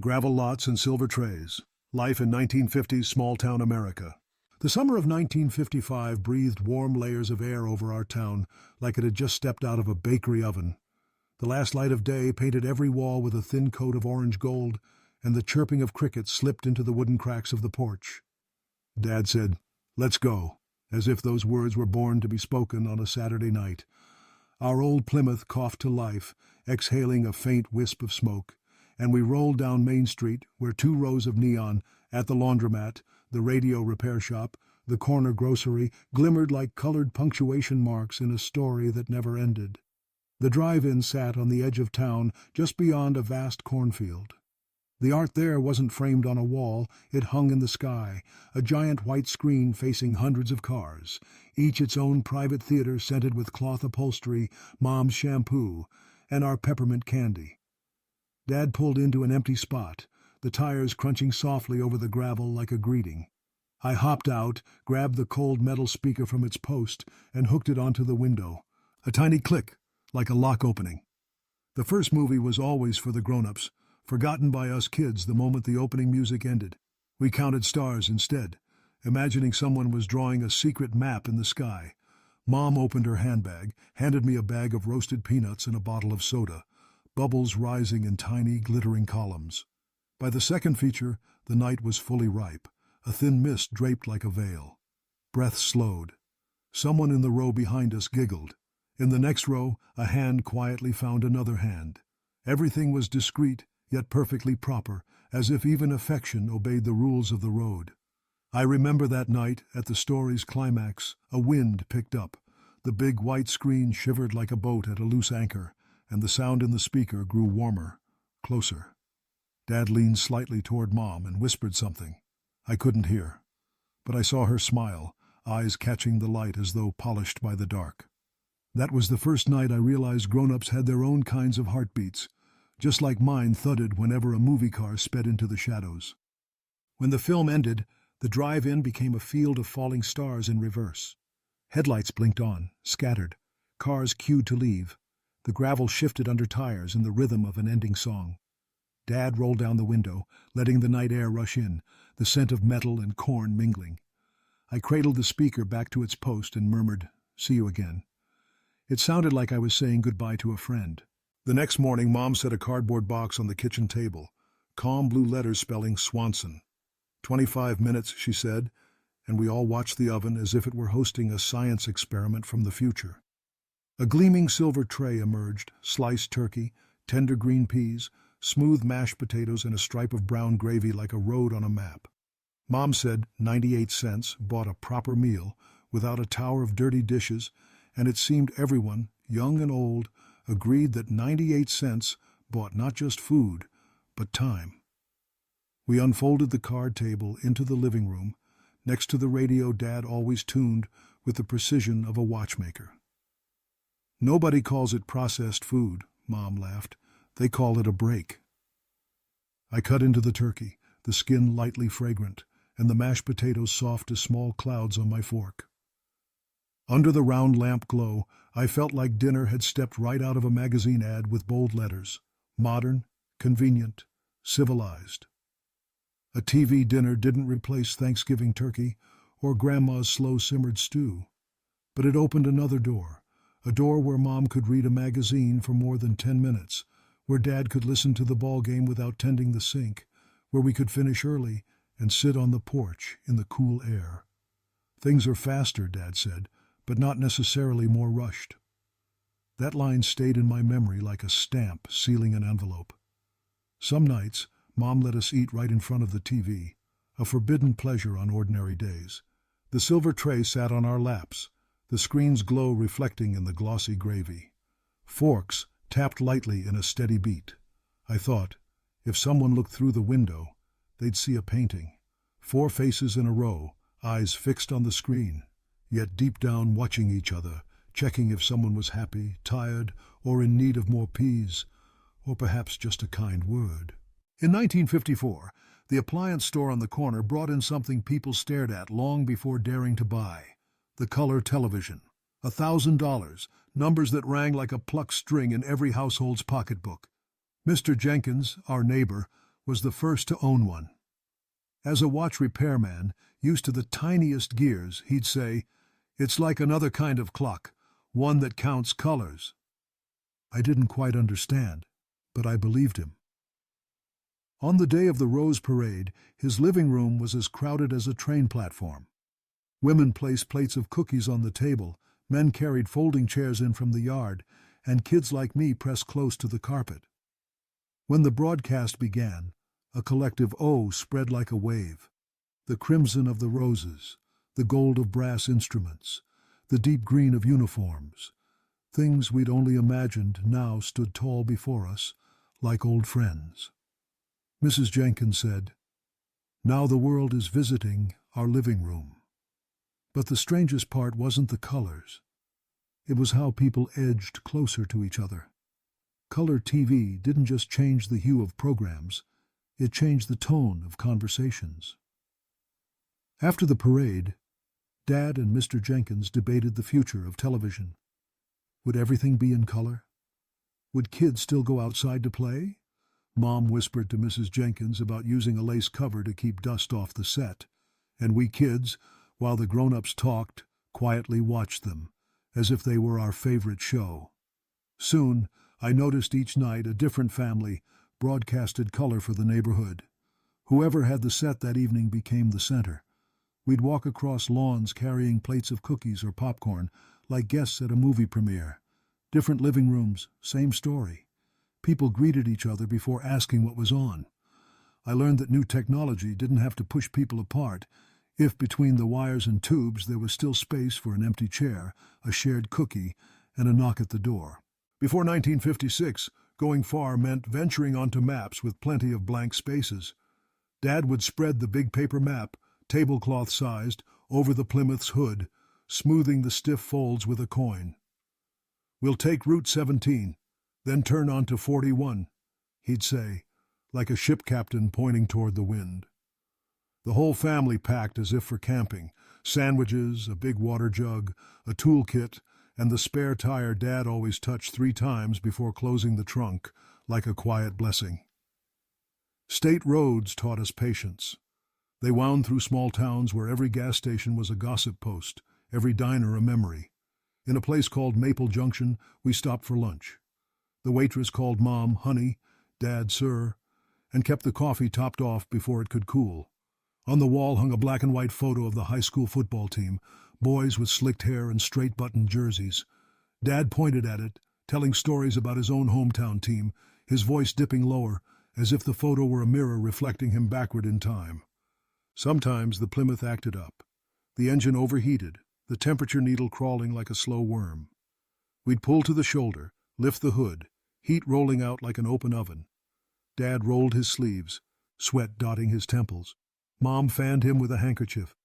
Gravel lots and silver trays. Life in 1950s small-town America. The summer of 1955 breathed warm layers of air over our town like it had just stepped out of a bakery oven. The last light of day painted every wall with a thin coat of orange gold, and the chirping of crickets slipped into the wooden cracks of the porch. Dad said, "Let's go," as if those words were born to be spoken on a Saturday night. Our old Plymouth coughed to life, exhaling a faint wisp of smoke, and we rolled down Main Street, where 2 rows of neon, at the laundromat, the radio repair shop, the corner grocery, glimmered like colored punctuation marks in a story that never ended. The drive-in sat on the edge of town, just beyond a vast cornfield. The art there wasn't framed on a wall, it hung in the sky, a giant white screen facing hundreds of cars, each its own private theater scented with cloth upholstery, Mom's shampoo, and our peppermint candy. Dad pulled into an empty spot, the tires crunching softly over the gravel like a greeting. I hopped out, grabbed the cold metal speaker from its post, and hooked it onto the window. A tiny click, like a lock opening. The first movie was always for the grown-ups, forgotten by us kids the moment the opening music ended. We counted stars instead, imagining someone was drawing a secret map in the sky. Mom opened her handbag, handed me a bag of roasted peanuts and a bottle of soda, bubbles rising in tiny, glittering columns. By the second feature, the night was fully ripe, a thin mist draped like a veil. Breath slowed. Someone in the row behind us giggled. In the next row, a hand quietly found another hand. Everything was discreet, yet perfectly proper, as if even affection obeyed the rules of the road. I remember that night, at the story's climax, a wind picked up. The big white screen shivered like a boat at a loose anchor, and the sound in the speaker grew warmer, closer. Dad leaned slightly toward Mom and whispered something. I couldn't hear, but I saw her smile, eyes catching the light as though polished by the dark. That was the first night I realized grown-ups had their own kinds of heartbeats, just like mine thudded whenever a movie car sped into the shadows. When the film ended, the drive-in became a field of falling stars in reverse. Headlights blinked on, scattered. Cars queued to leave. The gravel shifted under tires in the rhythm of an ending song. Dad rolled down the window, letting the night air rush in, the scent of metal and corn mingling. I cradled the speaker back to its post and murmured, "See you again." It sounded like I was saying goodbye to a friend. The next morning, Mom set a cardboard box on the kitchen table, calm blue letters spelling Swanson. 25 minutes, she said, and we all watched the oven as if it were hosting a science experiment from the future. A gleaming silver tray emerged, sliced turkey, tender green peas, smooth mashed potatoes, and a stripe of brown gravy like a road on a map. Mom said 98 cents bought a proper meal without a tower of dirty dishes, and it seemed everyone, young and old, agreed that 98 cents bought not just food, but time. We unfolded the card table into the living room, next to the radio Dad always tuned with the precision of a watchmaker. "Nobody calls it processed food," Mom laughed. "They call it a break." I cut into the turkey, the skin lightly fragrant, and the mashed potatoes soft as small clouds on my fork. Under the round lamp glow, I felt like dinner had stepped right out of a magazine ad with bold letters. Modern, convenient, civilized. A TV dinner didn't replace Thanksgiving turkey or Grandma's slow-simmered stew, but it opened another door, a door where Mom could read a magazine for more than 10 minutes, where Dad could listen to the ball game without tending the sink, where we could finish early and sit on the porch in the cool air. "Things are faster," Dad said, "but not necessarily more rushed." That line stayed in my memory like a stamp sealing an envelope. Some nights, Mom let us eat right in front of the TV, a forbidden pleasure on ordinary days. The silver tray sat on our laps, the screen's glow reflecting in the glossy gravy. Forks tapped lightly in a steady beat. I thought, if someone looked through the window, they'd see a painting. 4 faces in a row, eyes fixed on the screen, yet deep down watching each other, checking if someone was happy, tired, or in need of more peas, or perhaps just a kind word. In 1954, the appliance store on the corner brought in something people stared at long before daring to buy: the color television. $1,000, numbers that rang like a plucked string in every household's pocketbook. Mr. Jenkins, our neighbor, was the first to own one. As a watch repairman, used to the tiniest gears, he'd say, "It's like another kind of clock, one that counts colors." I didn't quite understand, but I believed him. On the day of the Rose Parade, his living room was as crowded as a train platform. Women placed plates of cookies on the table, men carried folding chairs in from the yard, and kids like me pressed close to the carpet. When the broadcast began, a collective "oh" spread like a wave. The crimson of the roses, the gold of brass instruments, the deep green of uniforms. Things we'd only imagined now stood tall before us, like old friends. Mrs. Jenkins said, "Now the world is visiting our living room." But the strangest part wasn't the colors. It was how people edged closer to each other. Color TV didn't just change the hue of programs, it changed the tone of conversations. After the parade, Dad and Mr. Jenkins debated the future of television. Would everything be in color? Would kids still go outside to play? Mom whispered to Mrs. Jenkins about using a lace cover to keep dust off the set, and we kids, while the grown-ups talked, quietly watched them, as if they were our favorite show. Soon, I noticed each night a different family broadcasted color for the neighborhood. Whoever had the set that evening became the center. We'd walk across lawns carrying plates of cookies or popcorn, like guests at a movie premiere. Different living rooms, same story. People greeted each other before asking what was on. I learned that new technology didn't have to push people apart, if between the wires and tubes there was still space for an empty chair, a shared cookie, and a knock at the door. Before 1956, going far meant venturing onto maps with plenty of blank spaces. Dad would spread the big paper map, tablecloth-sized, over the Plymouth's hood, smoothing the stiff folds with a coin. "We'll take Route 17, then turn onto 41, he'd say, like a ship captain pointing toward the wind. The whole family packed as if for camping, sandwiches, a big water jug, a toolkit, and the spare tire Dad always touched 3 times before closing the trunk, like a quiet blessing. State roads taught us patience. They wound through small towns where every gas station was a gossip post, every diner a memory. In a place called Maple Junction, we stopped for lunch. The waitress called Mom honey, Dad sir, and kept the coffee topped off before it could cool. On the wall hung a black and white photo of the high school football team, boys with slicked hair and straight-buttoned jerseys. Dad pointed at it, telling stories about his own hometown team, his voice dipping lower, as if the photo were a mirror reflecting him backward in time. Sometimes the Plymouth acted up. The engine overheated, the temperature needle crawling like a slow worm. We'd pull to the shoulder, lift the hood, heat rolling out like an open oven. Dad rolled his sleeves, sweat dotting his temples. Mom fanned him with a handkerchief.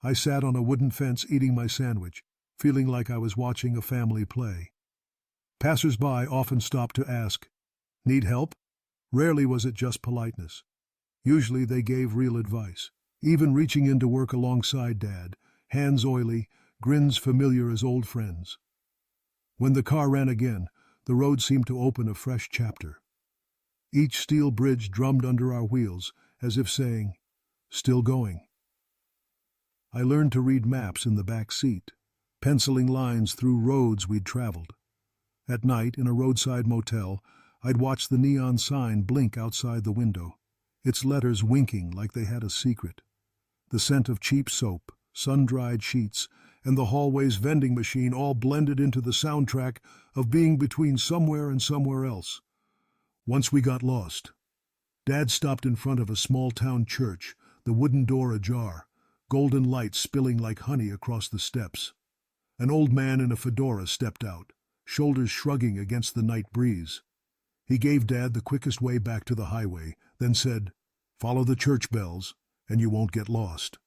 I sat on a wooden fence eating my sandwich, feeling like I was watching a family play. Passers-by often stopped to ask, "Need help?" Rarely was it just politeness. Usually they gave real advice, even reaching in to work alongside Dad, hands oily, grins familiar as old friends. When the car ran again, the road seemed to open a fresh chapter. Each steel bridge drummed under our wheels, as if saying, "Still going." I learned to read maps in the back seat, penciling lines through roads we'd traveled. At night, in a roadside motel, I'd watch the neon sign blink outside the window, its letters winking like they had a secret. The scent of cheap soap, sun-dried sheets, and the hallway's vending machine all blended into the soundtrack of being between somewhere and somewhere else. Once we got lost. Dad stopped in front of a small-town church, the wooden door ajar, golden light spilling like honey across the steps. An old man in a fedora stepped out, shoulders shrugging against the night breeze. He gave Dad the quickest way back to the highway, then said, "Follow the church bells, and you won't get lost."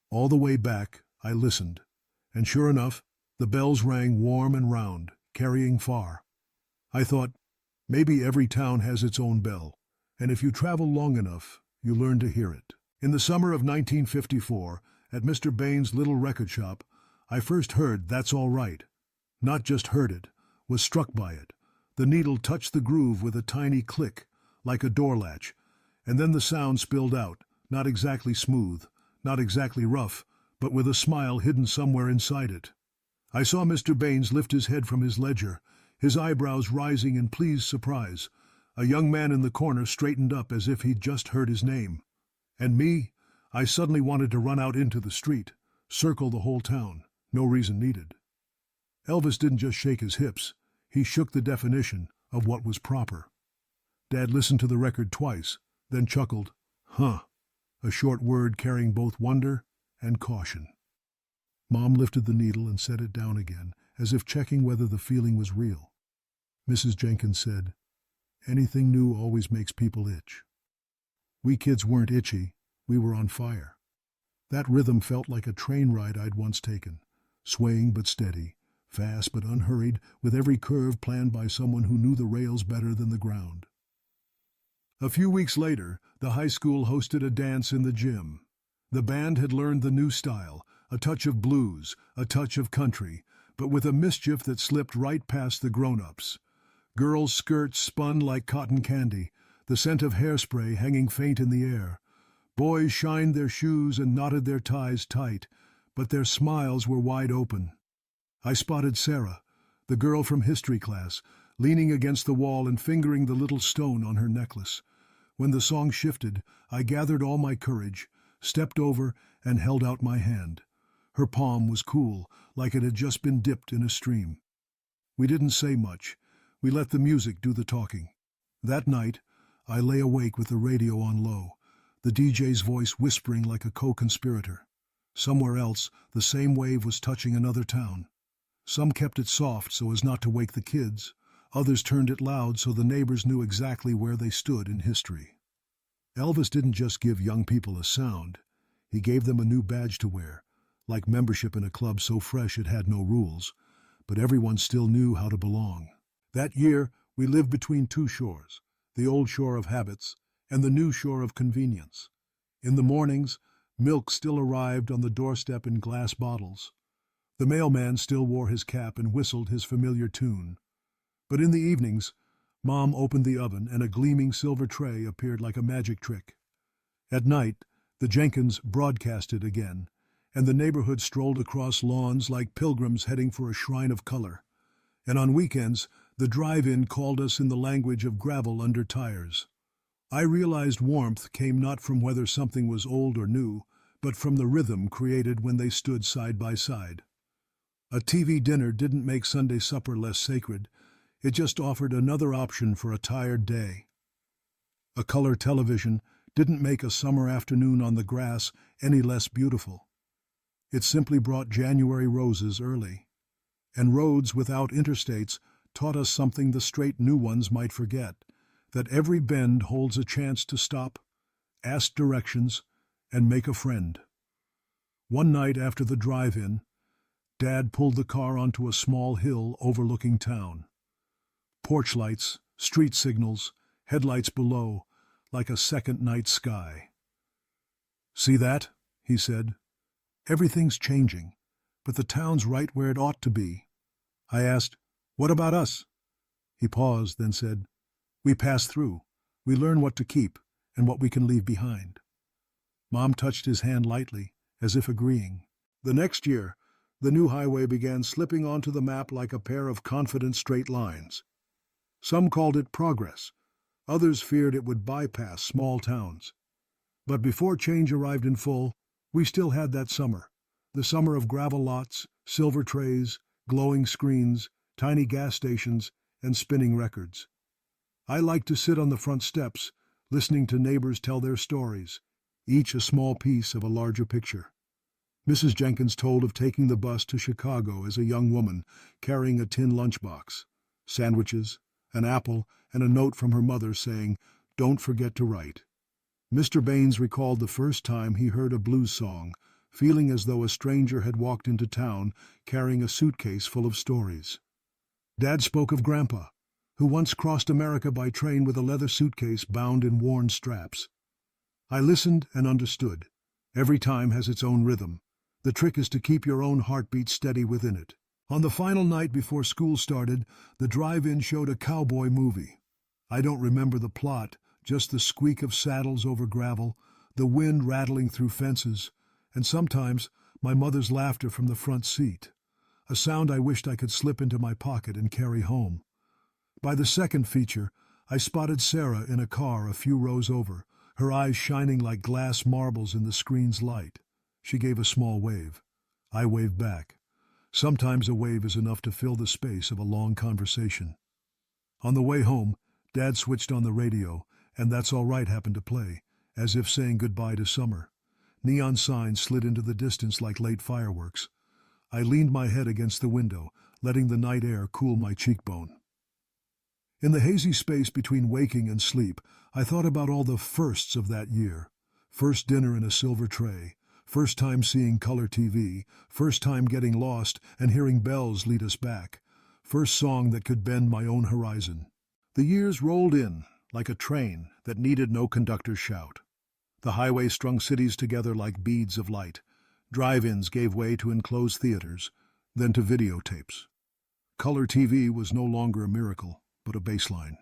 All the way back, I listened, and sure enough, the bells rang warm and round, carrying far. I thought, maybe every town has its own bell, and if you travel long enough, you learn to hear it. In the summer of 1954, at Mr. Bain's little record shop, I first heard "That's All Right." Not just heard it, was struck by it. The needle touched the groove with a tiny click, like a door latch, And then the sound spilled out, not exactly smooth, not exactly rough, but with a smile hidden somewhere inside it. I saw Mr. Baines lift his head from his ledger, his eyebrows rising in pleased surprise. A young man in the corner straightened up as if he'd just heard his name. And me? I suddenly wanted to run out into the street, circle the whole town, no reason needed. Elvis didn't just shake his hips, he shook the definition of what was proper. Dad listened to the record twice, then chuckled, "Huh," a short word carrying both wonder and caution. Mom lifted the needle and set it down again, as if checking whether the feeling was real. Mrs. Jenkins said, "Anything new always makes people itch." We kids weren't itchy, we were on fire. That rhythm felt like a train ride I'd once taken, swaying but steady, fast but unhurried, with every curve planned by someone who knew the rails better than the ground. A few weeks later, the high school hosted a dance in the gym. The band had learned the new style, a touch of blues, a touch of country, but with a mischief that slipped right past the grown-ups. Girls' skirts spun like cotton candy, the scent of hairspray hanging faint in the air. Boys shined their shoes and knotted their ties tight, but their smiles were wide open. I spotted Sarah, the girl from history class, leaning against the wall and fingering the little stone on her necklace. When the song shifted, I gathered all my courage, stepped over, and held out my hand. Her palm was cool, like it had just been dipped in a stream. We didn't say much. We let the music do the talking. That night, I lay awake with the radio on low, the DJ's voice whispering like a co-conspirator. Somewhere else, the same wave was touching another town. Some kept it soft so as not to wake the kids. Others turned it loud so the neighbors knew exactly where they stood in history. Elvis didn't just give young people a sound. He gave them a new badge to wear, like membership in a club so fresh it had no rules, but everyone still knew how to belong. That year, we lived between two shores, the old shore of habits and the new shore of convenience. In the mornings, milk still arrived on the doorstep in glass bottles. The mailman still wore his cap and whistled his familiar tune. But in the evenings, Mom opened the oven and a gleaming silver tray appeared like a magic trick. At night, the Jenkins broadcasted again, and the neighborhood strolled across lawns like pilgrims heading for a shrine of color. And on weekends, the drive-in called us in the language of gravel under tires. I realized warmth came not from whether something was old or new, but from the rhythm created when they stood side by side. A TV dinner didn't make Sunday supper less sacred. It just offered another option for a tired day. A color television didn't make a summer afternoon on the grass any less beautiful. It simply brought January roses early. And roads without interstates taught us something the straight new ones might forget, that every bend holds a chance to stop, ask directions, and make a friend. One night after the drive-in, Dad pulled the car onto a small hill overlooking town. Porch lights, street signals, headlights below, like a second night sky. "See that?" he said. "Everything's changing, but the town's right where it ought to be." I asked, "What about us?" He paused, then said, "We pass through. We learn what to keep and what we can leave behind." Mom touched his hand lightly, as if agreeing. The next year, the new highway began slipping onto the map like a pair of confident straight lines. Some called it progress. Others feared it would bypass small towns. But before change arrived in full, we still had that summer. The summer of gravel lots, silver trays, glowing screens, tiny gas stations, and spinning records. I liked to sit on the front steps, listening to neighbors tell their stories, each a small piece of a larger picture. Mrs. Jenkins told of taking the bus to Chicago as a young woman, carrying a tin lunchbox, sandwiches, an apple, and a note from her mother saying, "Don't forget to write." Mr. Baines recalled the first time he heard a blues song, feeling as though a stranger had walked into town carrying a suitcase full of stories. Dad spoke of Grandpa, who once crossed America by train with a leather suitcase bound in worn straps. I listened and understood. Every time has its own rhythm. The trick is to keep your own heartbeat steady within it. On the final night before school started, the drive-in showed a cowboy movie. I don't remember the plot, just the squeak of saddles over gravel, the wind rattling through fences, and sometimes my mother's laughter from the front seat, a sound I wished I could slip into my pocket and carry home. By the second feature, I spotted Sarah in a car a few rows over, her eyes shining like glass marbles in the screen's light. She gave a small wave. I waved back. Sometimes a wave is enough to fill the space of a long conversation. On the way home, Dad switched on the radio, and That's All Right happened to play, as if saying goodbye to summer. Neon signs slid into the distance like late fireworks. I leaned my head against the window, letting the night air cool my cheekbone. In the hazy space between waking and sleep, I thought about all the firsts of that year. First dinner in a silver tray, first time seeing color TV, first time getting lost and hearing bells lead us back, first song that could bend my own horizon. The years rolled in, like a train that needed no conductor's shout. The highway strung cities together like beads of light. Drive-ins gave way to enclosed theaters, then to videotapes. Color TV was no longer a miracle, but a baseline.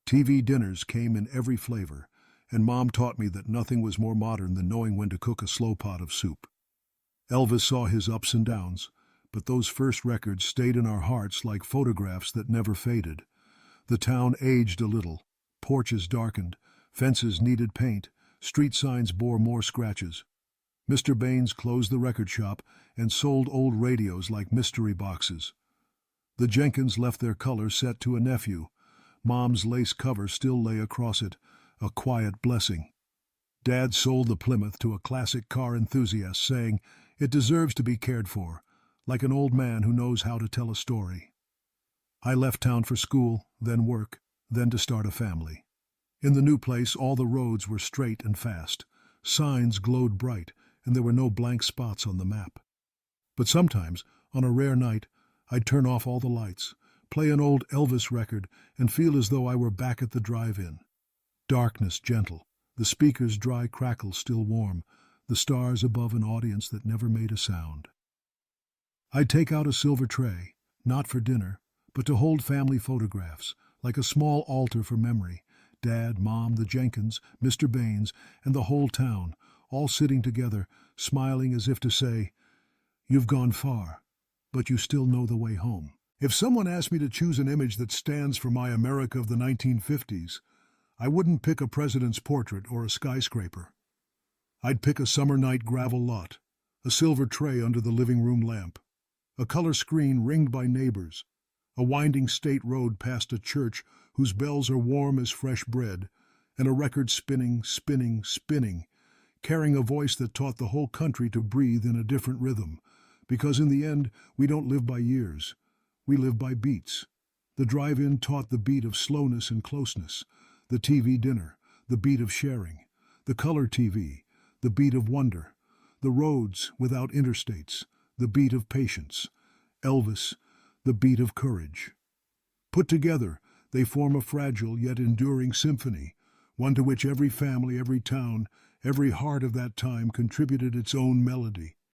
TV dinners came in every flavor, and Mom taught me that nothing was more modern than knowing when to cook a slow pot of soup. Elvis saw his ups and downs, but those first records stayed in our hearts like photographs that never faded. The town aged a little. Porches darkened, fences needed paint, street signs bore more scratches. Mr. Baines closed the record shop and sold old radios like mystery boxes. The Jenkins left their color set to a nephew. Mom's lace cover still lay across it, a quiet blessing. Dad sold the Plymouth to a classic car enthusiast, saying, "It deserves to be cared for, like an old man who knows how to tell a story." I left town for school, then work, then to start a family. In the new place, all the roads were straight and fast. Signs glowed bright, and there were no blank spots on the map. But sometimes, on a rare night, I'd turn off all the lights, play an old Elvis record, and feel as though I were back at the drive-in. Darkness gentle, the speaker's dry crackle still warm, the stars above an audience that never made a sound. I'd take out a silver tray, not for dinner, but to hold family photographs, like a small altar for memory. Dad, Mom, the Jenkins, Mr. Baines, and the whole town, all sitting together, smiling as if to say, "You've gone far, but you still know the way home." If someone asked me to choose an image that stands for my America of the 1950s, I wouldn't pick a president's portrait or a skyscraper. I'd pick a summer night gravel lot, a silver tray under the living room lamp, a color screen ringed by neighbors, a winding state road past a church whose bells are warm as fresh bread, and a record spinning, spinning, spinning, carrying a voice that taught the whole country to breathe in a different rhythm, because in the end, we don't live by years, we live by beats. The drive-in taught the beat of slowness and closeness, the TV dinner, the beat of sharing, the color TV, the beat of wonder, the roads without interstates, the beat of patience, Elvis, the beat of courage. Put together, they form a fragile yet enduring symphony, one to which every family, every town, every heart of that time contributed its own melody.